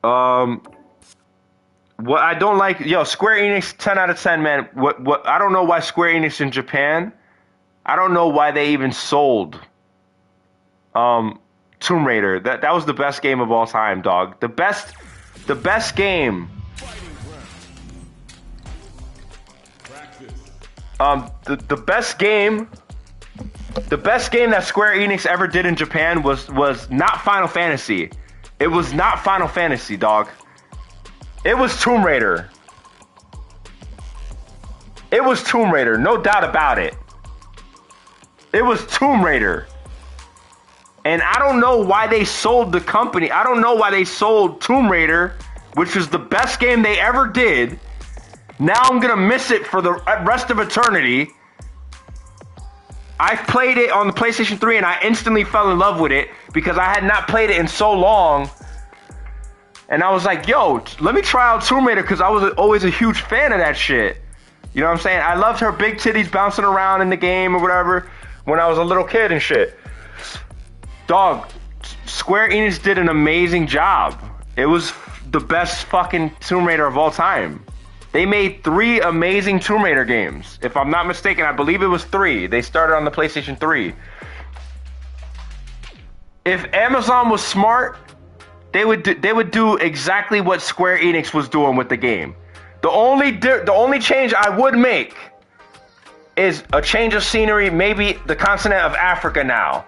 Um, what I don't like, yo, Square Enix, 10 out of 10, man. What? I don't know why Square Enix in Japan. I don't know why they even sold um Tomb Raider. That was the best game of all time, dog. The best game. The best game. The best game that Square Enix ever did in Japan was not Final Fantasy. It was not Final Fantasy, dog. It was Tomb Raider. It was Tomb Raider, no doubt about it. It was Tomb Raider. And I don't know why they sold the company. I don't know why they sold Tomb Raider, which was the best game they ever did. Now I'm gonna miss it for the rest of eternity. I played it on the PlayStation 3 and I instantly fell in love with it because I had not played it in so long. And I was like, yo, let me try out Tomb Raider because I was always a huge fan of that shit. You know what I'm saying? I loved her big titties bouncing around in the game or whatever when I was a little kid and shit. Dog, Square Enix did an amazing job. It was the best fucking Tomb Raider of all time. They made 3 amazing Tomb Raider games. If I'm not mistaken, I believe it was 3. They started on the PlayStation 3. If Amazon was smart, they would do exactly what Square Enix was doing with the game. The only change I would make is a change of scenery, maybe the continent of Africa now.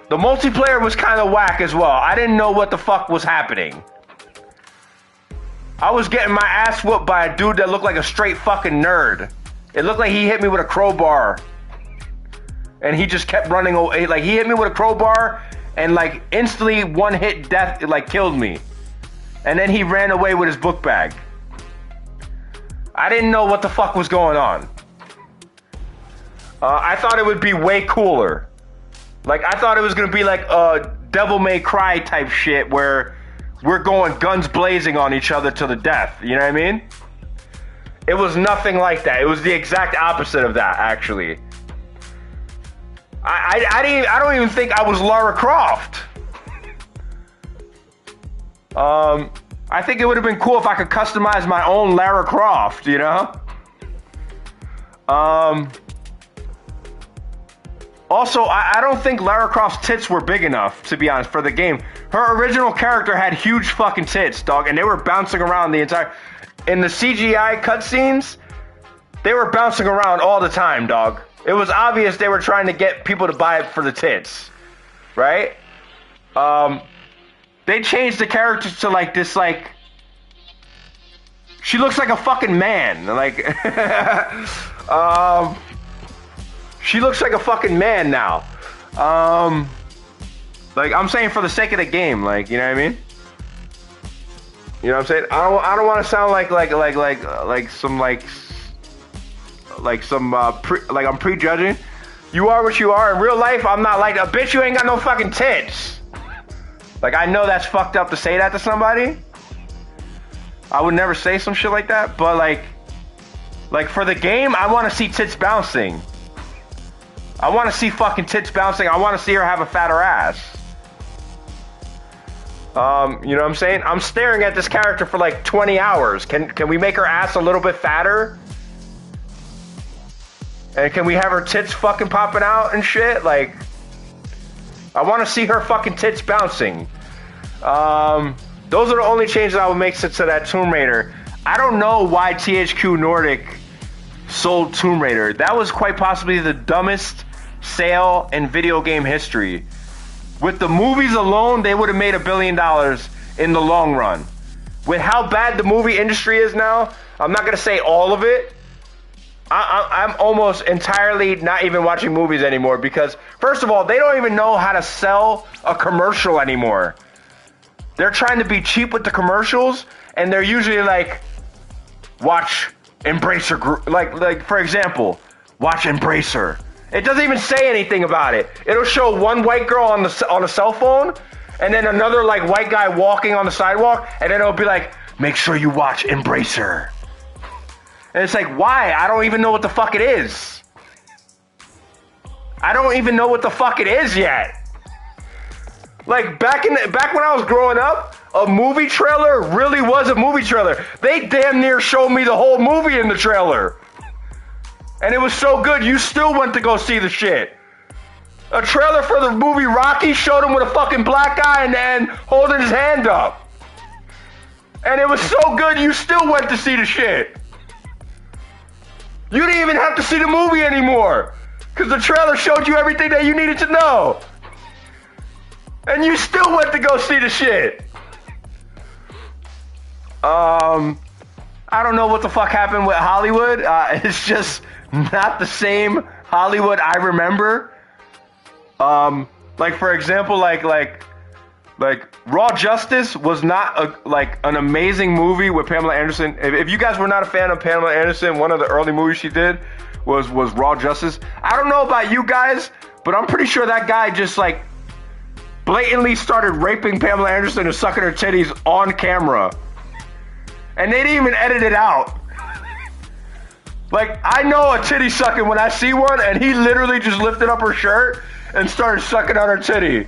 The multiplayer was kind of whack as well. I didn't know what the fuck was happening. I was getting my ass whooped by a dude that looked like a straight fucking nerd. It looked like he hit me with a crowbar. And he just kept running away. Like, he hit me with a crowbar and, like, instantly one hit death, like, killed me. And then he ran away with his book bag. I didn't know what the fuck was going on. I thought it would be way cooler. Like, I thought it was gonna be like a Devil May Cry type shit where we're going guns blazing on each other to the death. You know what I mean? It was nothing like that. It was the exact opposite of that, actually. I don't even think I was Lara Croft. I think it would have been cool if I could customize my own Lara Croft, you know? Also, I don't think Lara Croft's tits were big enough, to be honest, for the game. Her original character had huge fucking tits, dog, and they were bouncing around the entire... In the CGI cutscenes, they were bouncing around all the time, dog. It was obvious they were trying to get people to buy it for the tits, right? They changed the character to, like, this, like... She looks like a fucking man, like... She looks like a fucking man now. Like, I'm saying for the sake of the game, like, you know what I mean? You know what I'm saying? I don't want to sound like I'm prejudging. You are what you are. In real life, I'm not like a bitch. You ain't got no fucking tits. Like, I know that's fucked up to say that to somebody. I would never say some shit like that. But like for the game, I want to see tits bouncing. I want to see fucking tits bouncing. I want to see her have a fatter ass. You know what I'm saying? I'm staring at this character for like 20 hours. Can we make her ass a little bit fatter? And can we have her tits fucking popping out and shit? Like, I want to see her fucking tits bouncing. Those are the only changes I would make to that Tomb Raider. I don't know why THQ Nordic sold Tomb Raider. That was quite possibly the dumbest sale in video game history. With the movies alone, they would have made $1 billion in the long run. With how bad the movie industry is now, I'm not going to say all of it. I'm almost entirely not even watching movies anymore because, first of all, they don't even know how to sell a commercial anymore. They're trying to be cheap with the commercials, and they're usually like, watch Embracer Group. Like for example, watch Embracer. It doesn't even say anything about it. It'll show one white girl on a cell phone, and then another like white guy walking on the sidewalk, and then it'll be like, make sure you watch Embracer. And it's like, why? I don't even know what the fuck it is. I don't even know what the fuck it is yet. Like back when I was growing up, a movie trailer really was a movie trailer. They damn near showed me the whole movie in the trailer. And it was so good, you still went to go see the shit. A trailer for the movie Rocky showed him with a fucking black guy and holding his hand up. And it was so good, you still went to see the shit. You didn't even have to see the movie anymore. Because the trailer showed you everything that you needed to know. And you still went to go see the shit. I don't know what the fuck happened with Hollywood. It's just not the same Hollywood I remember. Like for example, like Raw Justice was not an amazing movie with Pamela Anderson. If you guys were not a fan of Pamela Anderson, one of the early movies she did was Raw Justice. I don't know about you guys, but I'm pretty sure that guy just like blatantly started raping Pamela Anderson and sucking her titties on camera. And they didn't even edit it out. Like, I know a titty sucking when I see one, and he literally just lifted up her shirt and started sucking on her titty.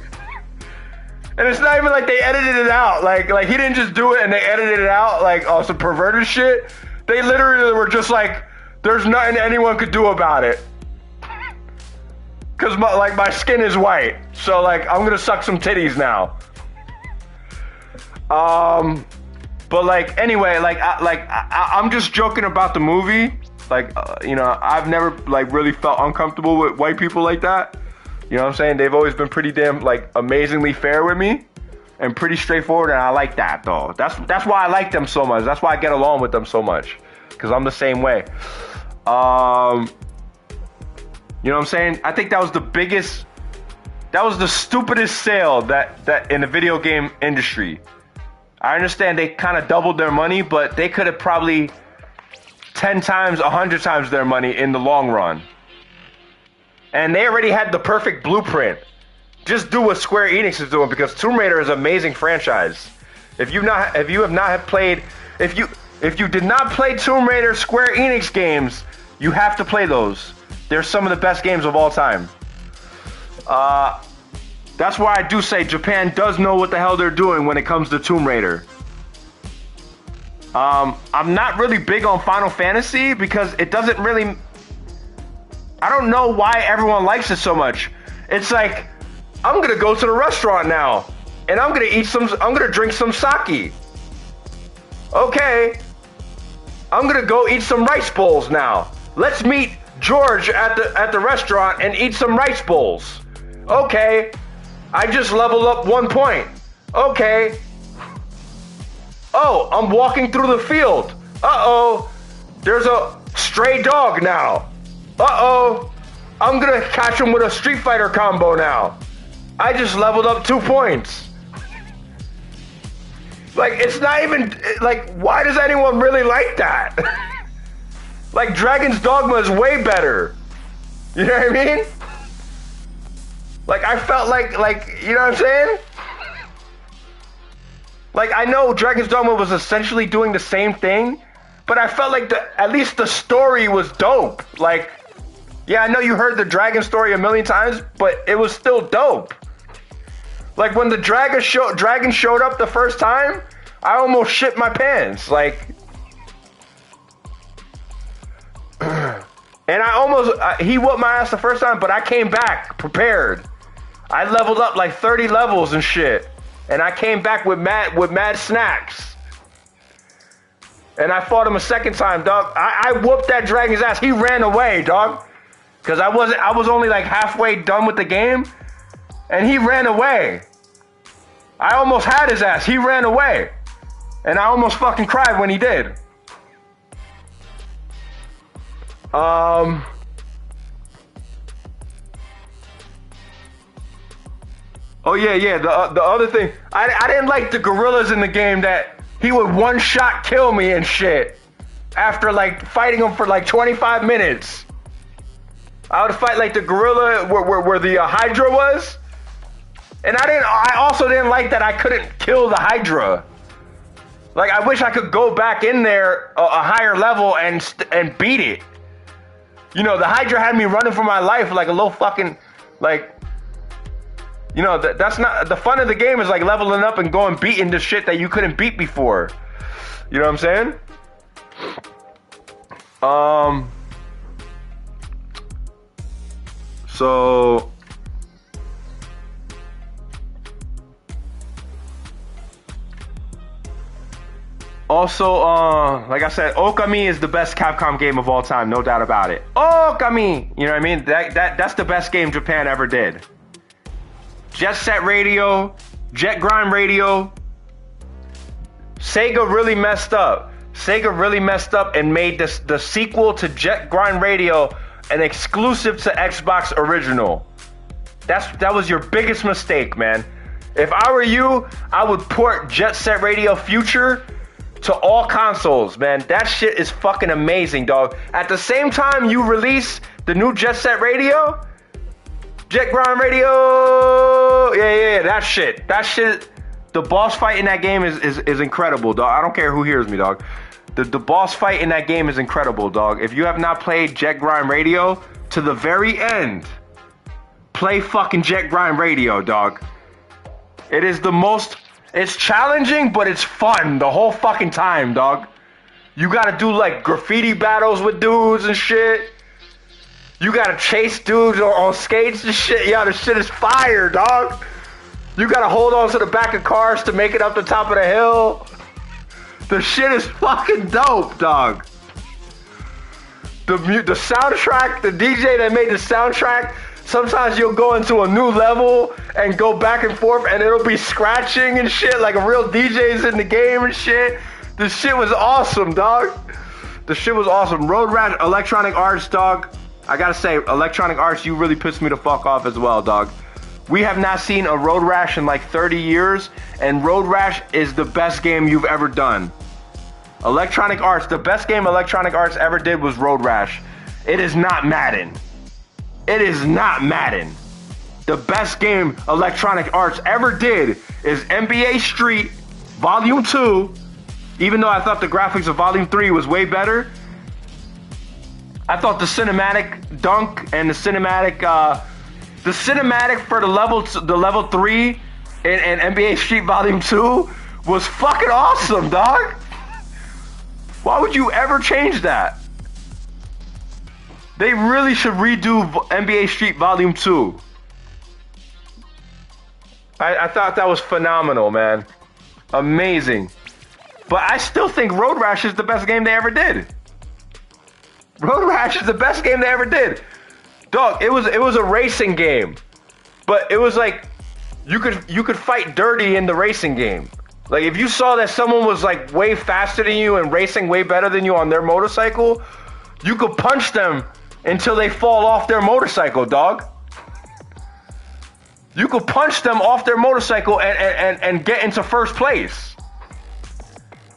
And it's not even like they edited it out. Like he didn't just do it and they edited it out like some perverted shit. They literally were just like, there's nothing anyone could do about it. Cause my skin is white, so like I'm gonna suck some titties now. But like anyway, I'm just joking about the movie. Like you know, I've never like really felt uncomfortable with white people like that. You know what I'm saying? They've always been pretty damn like amazingly fair with me and pretty straightforward, and I like that though. That's why I like them so much. That's why I get along with them so much, because I'm the same way. You know what I'm saying? I think that was the stupidest sale that in the video game industry. I understand they kind of doubled their money, but they could have probably 10 times, 100 times their money in the long run. And they already had the perfect blueprint. Just do what Square Enix is doing, because Tomb Raider is an amazing franchise. If you did not play Tomb Raider Square Enix games, you have to play those. They're some of the best games of all time. That's why I do say Japan does know what the hell they're doing when it comes to Tomb Raider. I'm not really big on Final Fantasy because it doesn't really... I don't know why everyone likes it so much. It's like, I'm gonna go to the restaurant now, and I'm gonna drink some sake. Okay. I'm gonna go eat some rice bowls now. Let's meet George at the restaurant and eat some rice bowls. Okay. I just leveled up 1 point. Okay. Oh, I'm walking through the field. Uh-oh. There's a stray dog now. Uh-oh. I'm gonna catch him with a Street Fighter combo now. I just leveled up 2 points. Like, it's not even, like, why does anyone really like that? Like, Dragon's Dogma is way better. You know what I mean? Like, I felt like, you know what I'm saying? Like, I know Dragon's Dogma was essentially doing the same thing, but I felt like at least the story was dope. Like, yeah, I know you heard the dragon story a million times, but it was still dope. Like, when the dragon showed up the first time, I almost shit my pants. Like, and I almost, he whooped my ass the first time, but I came back prepared. I leveled up like 30 levels and shit. And I came back with mad snacks. And I fought him a second time, dog. I whooped that dragon's ass. He ran away, dog. Because I was only like halfway done with the game. And he ran away. I almost had his ass. He ran away. And I almost fucking cried when he did. Oh yeah. The other thing, I didn't like the gorillas in the game that he would one shot kill me and shit after like fighting him for like 25 minutes. I would fight like the gorilla where the Hydra was, and I also didn't like that I couldn't kill the Hydra. Like, I wish I could go back in there a higher level and beat it. You know, the Hydra had me running for my life like a little fucking, like You know, that's not the fun of the game. Is like leveling up and going beating the shit that you couldn't beat before. You know what I'm saying? So also, like I said, Okami is the best Capcom game of all time, no doubt about it. Okami, you know what I mean? That's the best game Japan ever did. Jet Set Radio, Jet Grind Radio. Sega really messed up. Sega really messed up and made the sequel to Jet Grind Radio an exclusive to Xbox original. That was your biggest mistake, man. If I were you, I would port Jet Set Radio Future to all consoles, man. That shit is fucking amazing, dog. At the same time you release the new Jet Set Radio, Jet Grind Radio, yeah, that shit, the boss fight in that game is incredible, dog. I don't care who hears me, dog. The boss fight in that game is incredible, dog. If you have not played Jet Grind Radio to the very end, play fucking Jet Grind Radio, dog. It is the most, it's challenging, but it's fun the whole fucking time, dog. You gotta do like graffiti battles with dudes and shit. You gotta chase dudes on skates and shit. Yeah, the shit is fire, dog. You gotta hold on to the back of cars to make it up the top of the hill. The shit is fucking dope, dog. The soundtrack, the DJ that made the soundtrack, sometimes you'll go into a new level and go back and forth and it'll be scratching and shit like a real DJ's in the game and shit. The shit was awesome, dog. The shit was awesome. Road Rash, Electronic Arts, dog. I gotta say, Electronic Arts, you really pissed me the fuck off as well, dog. We have not seen a Road Rash in like 30 years, and Road Rash is the best game you've ever done. Electronic Arts, the best game Electronic Arts ever did was Road Rash. It is not Madden. It is not Madden. The best game Electronic Arts ever did is NBA Street Volume 2. Even though I thought the graphics of Volume 3 was way better, I thought the cinematic dunk and the cinematic for the level 3 in NBA Street Volume 2 was fucking awesome, dog. Why would you ever change that? They really should redo NBA Street Volume 2. I thought that was phenomenal, man. Amazing. But I still think Road Rash is the best game they ever did. Road Rash is the best game they ever did. Dog, it was a racing game. But it was like you could fight dirty in the racing game. Like if you saw that someone was like way faster than you and racing way better than you on their motorcycle, you could punch them until they fall off their motorcycle, dog. You could punch them off their motorcycle and get into first place.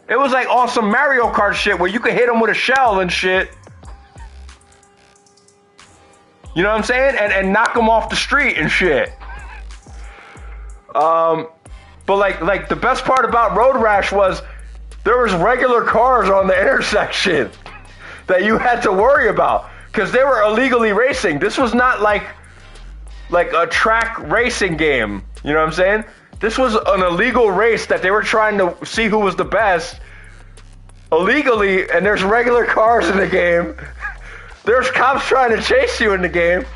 It was like on some Mario Kart shit where you could hit them with a shell and shit. You know what I'm saying? And knock them off the street and shit. But like the best part about Road Rash was there was regular cars on the intersection that you had to worry about because they were illegally racing. This was not like a track racing game. You know what I'm saying? This was an illegal race that they were trying to see who was the best illegally, and there's regular cars in the game. There's cops trying to chase you in the game.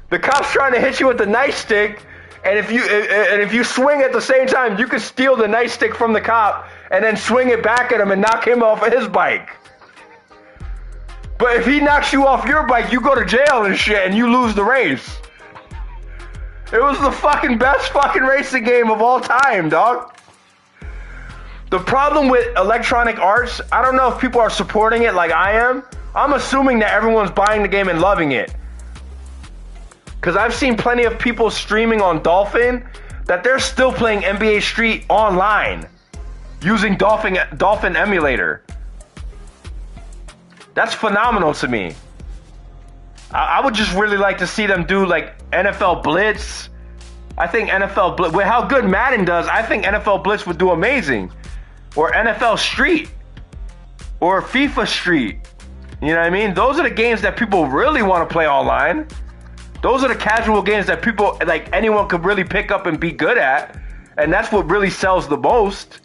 The cops trying to hit you with the nightstick, and if you swing at the same time, you can steal the nightstick from the cop and then swing it back at him and knock him off of his bike. But if he knocks you off your bike, you go to jail and shit, and you lose the race. It was the fucking best fucking racing game of all time, dog. The problem with Electronic Arts, I don't know if people are supporting it like I am. I'm assuming that everyone's buying the game and loving it. Because I've seen plenty of people streaming on Dolphin that they're still playing NBA Street online using Dolphin emulator. That's phenomenal to me. I would just really like to see them do like NFL Blitz. I think NFL Blitz, with how good Madden does, I think NFL Blitz would do amazing. Or NFL Street. Or FIFA Street. You know what I mean? Those are the games that people really want to play online. Those are the casual games that people, like anyone could really pick up and be good at. And that's what really sells the most.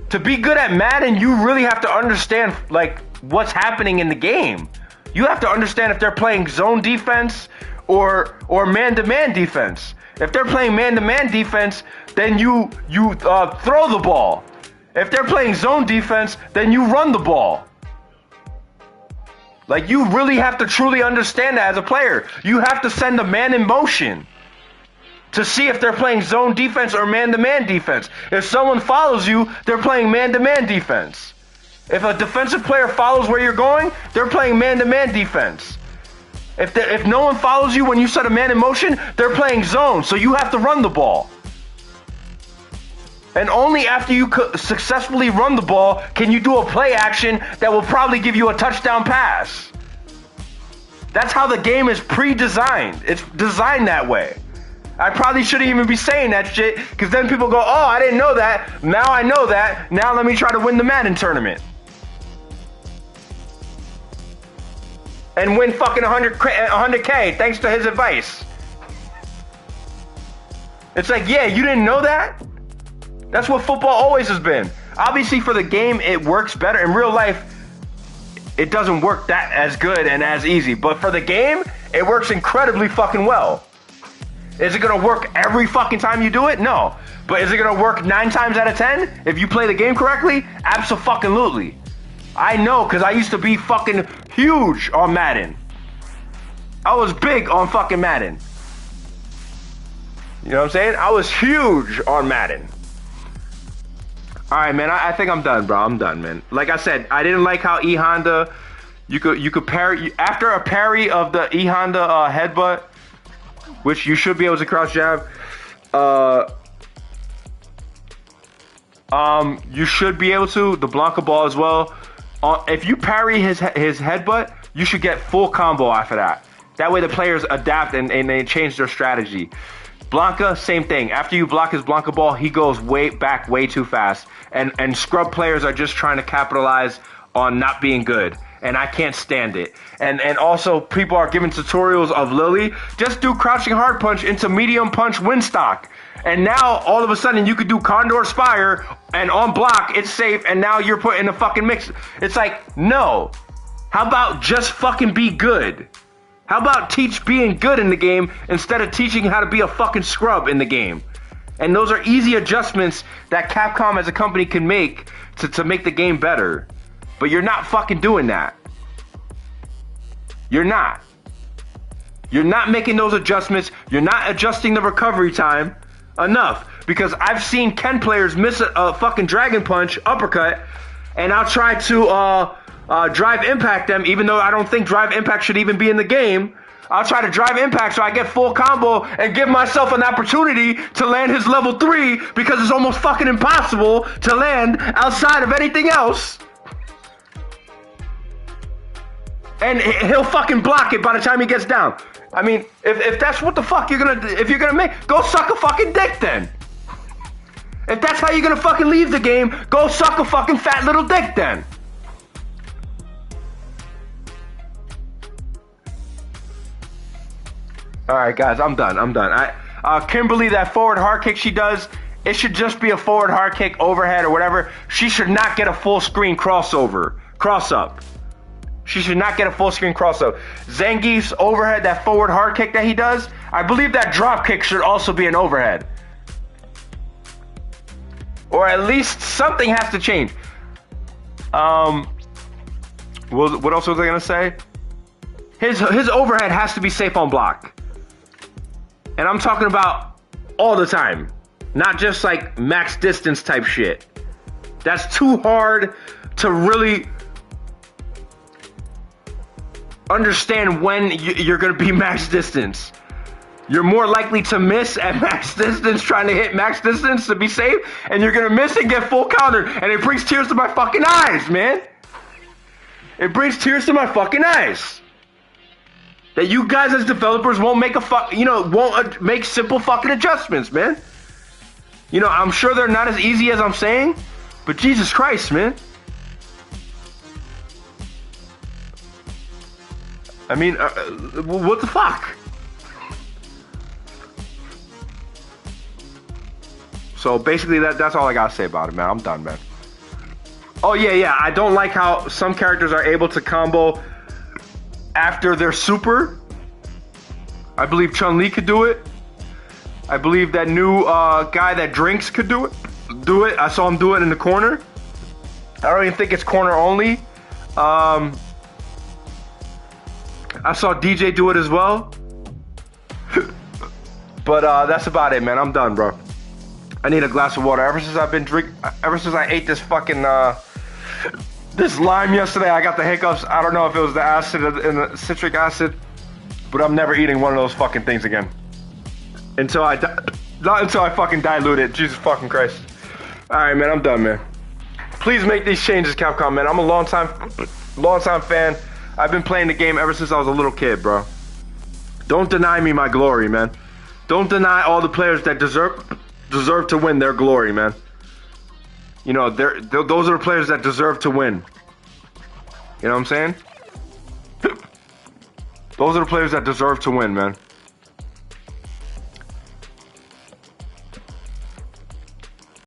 To be good at Madden, you really have to understand like what's happening in the game. You have to understand if they're playing zone defense or man-to-man defense. If they're playing man-to-man defense, then you throw the ball. If they're playing zone defense, then you run the ball. Like, you really have to truly understand that as a player. You have to send a man in motion to see if they're playing zone defense or man-to-man defense. If someone follows you, they're playing man-to-man defense. If a defensive player follows where you're going, they're playing man-to-man defense. If no one follows you when you set a man in motion, they're playing zone, so you have to run the ball. And only after you successfully run the ball can you do a play action that will probably give you a touchdown pass. That's how the game is pre-designed. It's designed that way. I probably shouldn't even be saying that shit, because then people go, oh, I didn't know that. Now I know that. Now let me try to win the Madden tournament. And win fucking 100K thanks to his advice. It's like, yeah, you didn't know that? That's what football always has been. Obviously, for the game, it works better. In real life, it doesn't work that as good and as easy. But for the game, it works incredibly fucking well. Is it going to work every fucking time you do it? No. But is it going to work 9 times out of 10 if you play the game correctly? Abso-fucking-lutely. I know, because I used to be fucking huge on Madden. I was big on fucking Madden. You know what I'm saying? I was huge on Madden. Alright, man, I think I'm done, bro. I'm done, man. Like I said, I didn't like how E Honda, you could parry, after a parry of the E Honda headbutt, which you should be able to cross jab, you should be able to, the Blanca ball as well. If you parry his headbutt, you should get full combo after that. That way the players adapt and they change their strategy. Blanca, same thing. After you block his Blanca ball, he goes way too fast. And scrub players are just trying to capitalize on not being good. And I can't stand it. And also, people are giving tutorials of Lily. Just do crouching hard punch into medium punch win stock. And now, all of a sudden, you could do Condor Spire, and on block, it's safe, and now you're put in a fucking mix. It's like, no. How about just fucking be good? How about teach being good in the game instead of teaching how to be a fucking scrub in the game? And those are easy adjustments that Capcom as a company can make to make the game better. But you're not fucking doing that. You're not. You're not making those adjustments. You're not adjusting the recovery time enough. Because I've seen Ken players miss a fucking Dragon Punch uppercut, and I'll try to drive impact them, even though I don't think drive impact should even be in the game. I'll try to drive impact so I get full combo and give myself an opportunity to land his level 3, because it's almost fucking impossible to land outside of anything else. And he'll fucking block it by the time he gets down. I mean, if that's what the fuck you're gonna, if you're gonna make, go suck a fucking dick then. If that's how you're gonna fucking leave the game, go suck a fucking fat little dick then. Alright guys, I'm done. Kimberly, that forward hard kick she does, it should just be a forward hard kick, overhead or whatever. She should not get a full screen cross up. She should not get a full screen cross up. Zangief's overhead, that forward hard kick that he does, I believe that drop kick should also be an overhead. Or at least something has to change. What else was I gonna say? His overhead has to be safe on block. And I'm talking about all the time. Not just like max distance type shit. That's too hard to really understand when you're going to be max distance. You're more likely to miss at max distance trying to hit max distance to be safe. And you're going to miss and get full counter. And it brings tears to my fucking eyes, man. It brings tears to my fucking eyes. That you guys as developers won't make won't make simple fucking adjustments, man. You know, I'm sure they're not as easy as I'm saying, but Jesus Christ, man. I mean, what the fuck? So basically, that's all I gotta say about it, man. I'm done, man. Oh yeah. I don't like how some characters are able to combo after their super. I believe Chun-Li could do it. I believe that new guy that drinks could do it. I saw him do it in the corner. I don't even think it's corner only. I saw DJ do it as well. But that's about it, man. I'm done, bro. I need a glass of water. Ever since I ate this fucking this lime yesterday, I got the hiccups. I don't know if it was the acid and the citric acid, but I'm never eating one of those fucking things again. Not until I fucking dilute it. Jesus fucking Christ. Alright, man, I'm done, man. Please make these changes, Capcom, man. I'm a long time fan. I've been playing the game ever since I was a little kid, bro. Don't deny me my glory, man. Don't deny all the players that deserve to win their glory, man. You know, those are the players that deserve to win. You know what I'm saying? Those are the players that deserve to win, man.